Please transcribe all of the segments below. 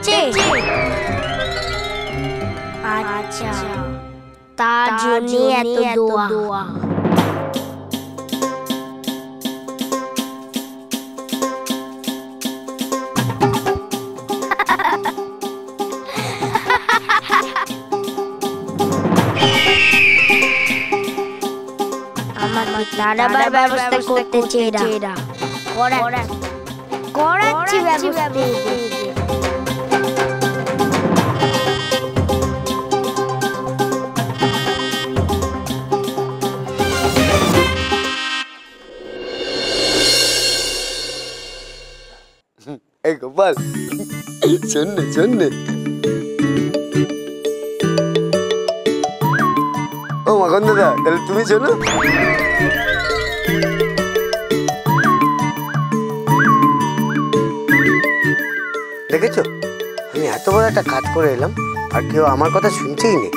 করছে। আচ্ছা, তার জন্য এত দোয়া। আমার দাঁড়াবার ব্যবস্থা করতেছে এরা। করাচ্ছি ব্যবস্থা। এই গোপাল, শোন নে। ও মাখন দাদা, তাহলে তুমি শোনো। দেখেছো, আমি এত বড় একটা কাজ করে এলাম আর কেউ আমার কথা শুনছেই নেই।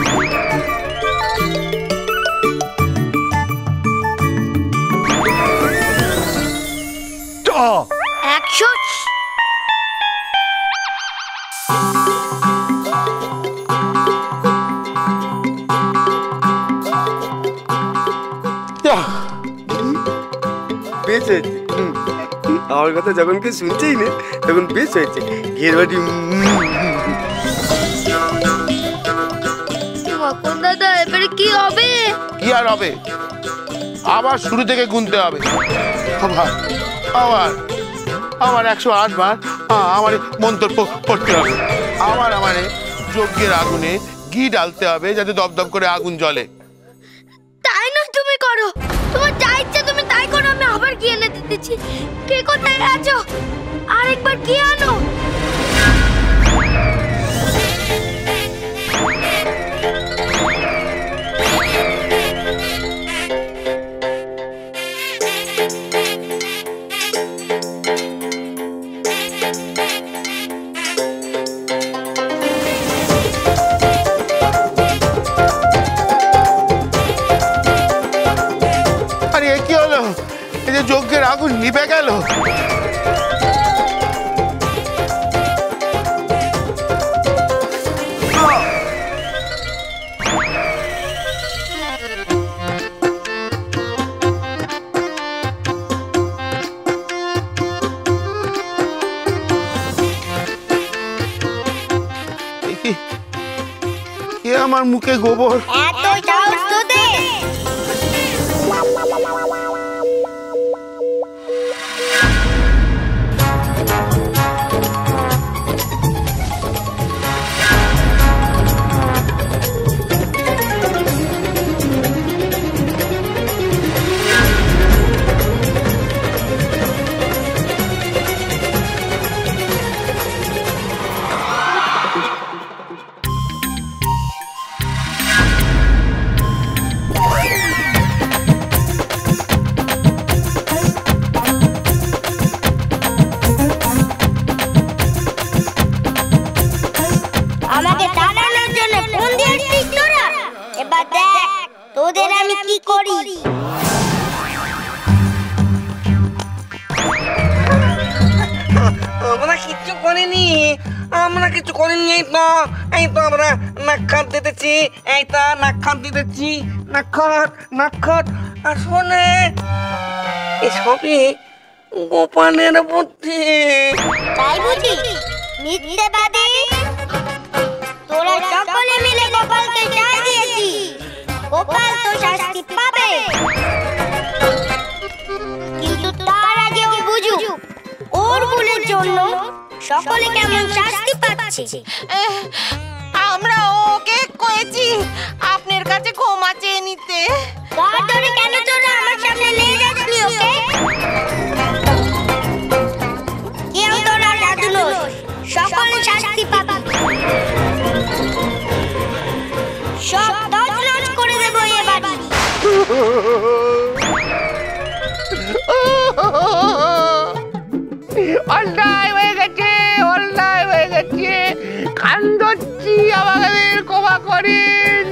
বেশ হয়েছে, আমার কথা যখন কেউ শুনছেই না তখন বেশ হয়েছে। ঘের বাটি দাদা, এবারে কি হবে? কি আর হবে, আবার শুরু থেকে গুনতে হবে। আবার 108 বার আমার মন্ত্র পড়তে হবে। আবার আমার যজ্ঞের আগুনে ঘি ঢালতে হবে যাতে দপদপ করে আগুন জ্বলে। তাই না, তুমি করো, তোমার যা ইচ্ছা তুমি তাই করো। আমি আবার কি এনে দিতেছি। কে কোথায় আছো? আরেকবার কি আনো। যজ্ঞের আগুন নিভে গেল। কে আমার মুখে গোবর? তোদের আমি কি করি? আমরা কিচ্ছু করিনি, এই তো আমরা নাক্ষাত দিতেছি, নাক্ষাত। আর শোনে, এসবই গোপালের বুদ্ধি। তাই বুঝি? মিথ্যেবাদী! তোরা সকলে মিলে গোপালকে চাই দিয়েছি। গোপাল তো শাস্তি পাবে, কিন্তু তার আগে ও বুঝুক ওর ভুলের জন্য সকলে কেমন শাস্তি পাচ্ছে। আমরা ওকে কয়েছি আপনার কাছে ক্ষমা চেয়ে নিতে। তার ধরে কেন তোরা আমার সামনে নিয়ে যাচ্ছিলি ওকে? কেউ তোরা সাধু নস, সকলে শাস্তি পাবে। সব তছনছ করে দেবো এবার। অন্যায় হয়ে গেছে, কান্দচ্ছি, আমাদের ক্ষমা করেন।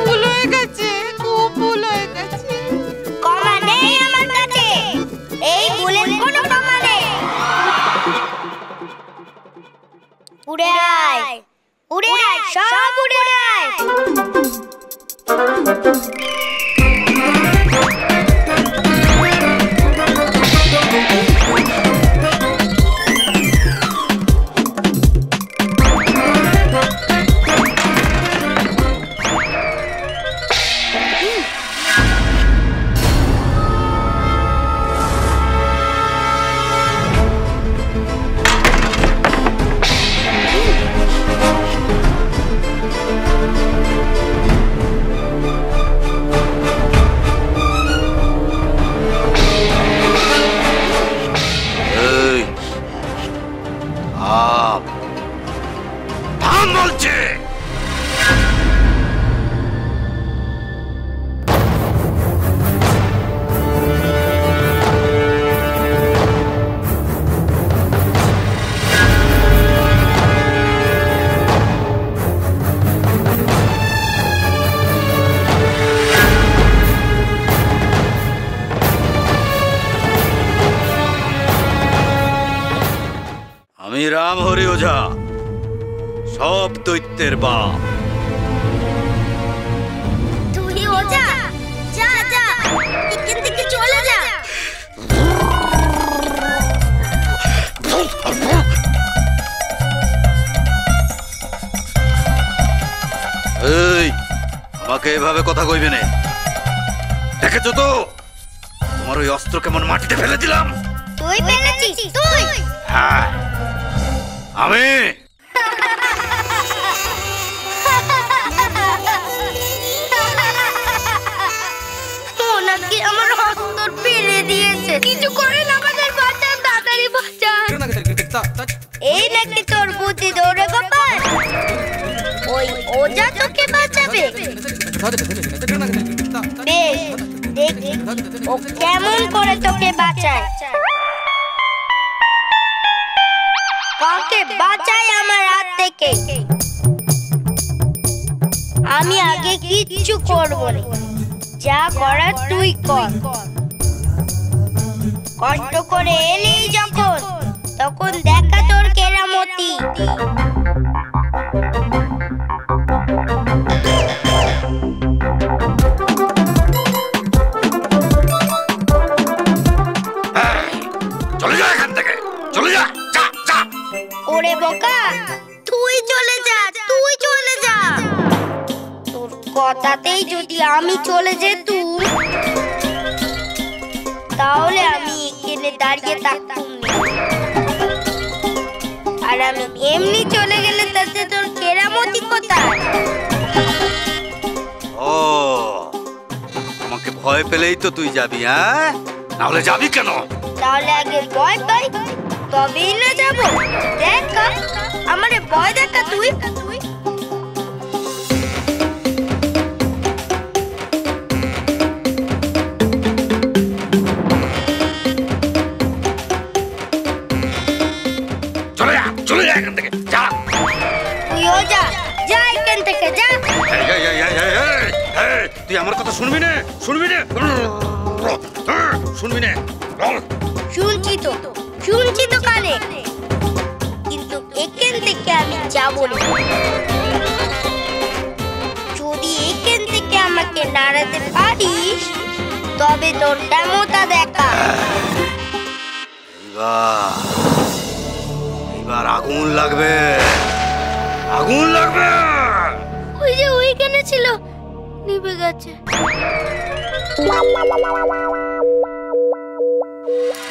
ভুল হয়ে গেছে, খুব ভুল হয়ে গেছে। ক্ষমা নেই আমার কাছে, এই ভুলের কোনো ক্ষমা নেই। উড়ে আয়, সব উড়ে আয়। আমি রামহরি ওঝা, সব দৈত্যের বাপ। তুই ওঝা? যা যা, এখান থেকে চলে যা। এই, আমাকে এভাবে কথা কইবে না। দেখেছো তো তোমার ওই অস্ত্র কেমন মাটিতে ফেলে দিলাম। তুই ফেলেছিস? তুই? হ্যাঁ, আমি। ওনাকে আমার অস্ত্র ফেলে দিয়েছে। কিছু করেন, আমাদের বাঁচান, তাড়াতাড়ি বাঁচান। এই নাকি তোর বুদ্ধি দৌড়ে গোপাল? ওই ওঝা তোকে বাঁচাবে? বেশ, দেখি ও কেমন করে তোকে বাঁচায়। কাকে বাঁচাই আমার হাত থেকে। আমি আগে কিচ্ছু করব না, যা করার তুই কর। কষ্ট করে এলি যখন, তখন দেখা তোর কেরামতি। চলে যা এখান থেকে, চলে যা, যা যা। ওরে বোকা, তুই চলে যা, তুই চলে যা। তোর কথাতেই যদি আমি চলে যেতুম, তাহলে আমি এখানে দাঁড়িয়ে থাকতুম না। আর আমি এমনি চলে গেলে তাতে তোর কেরামতি কোথায়? ও, আমাকে ভয় পেলেই তো তুই যাবি? হ্যাঁ, নাহলে যাবি কেন? তাহলে আগে ভয় পাই, তবেই না যাব। দেখ আমারে ভয় দেখা তুই। চলে যা, চলে যা এখান থেকে, যা। তুইও যা, যা এখান থেকে, যা। তুই আমার কথা শুনবি না, শুনবি না, শুনবি না। শুনছি তো কানে, কিন্তু এখান থেকে আমি যাব না। যদি এখান থেকে আমাকে নাড়াতে পারিস, তবে তোর কেমনটা দেখা। এবার আগুন লাগবে, আগুন লাগবে। ওই যে ওইখানে ছিল, নিভে গেছে।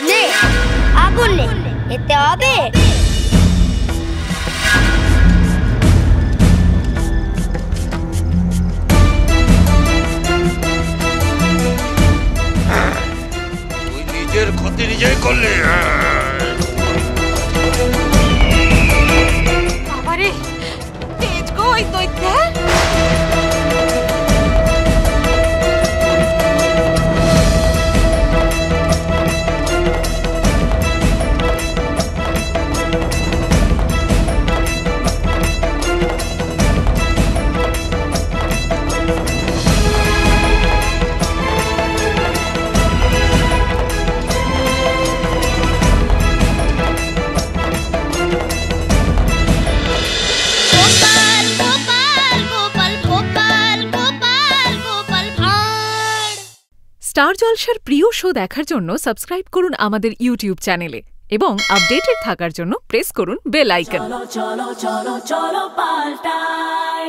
নে আগুন নে, এতে হবে। তুই নিজের ক্ষতি নিজেই করলি। বাবারে, তেজ গো ওই দৈত্য। গোপাল স্টার জলসার প্রিয় শো দেখার জন্য সাবস্ক্রাইব করুন আমাদের ইউটিউব চ্যানেলে এবং আপডেটেড থাকার জন্য প্রেস করুন বেল আইকন। চলো চলো চলো চলো পাল্টাই।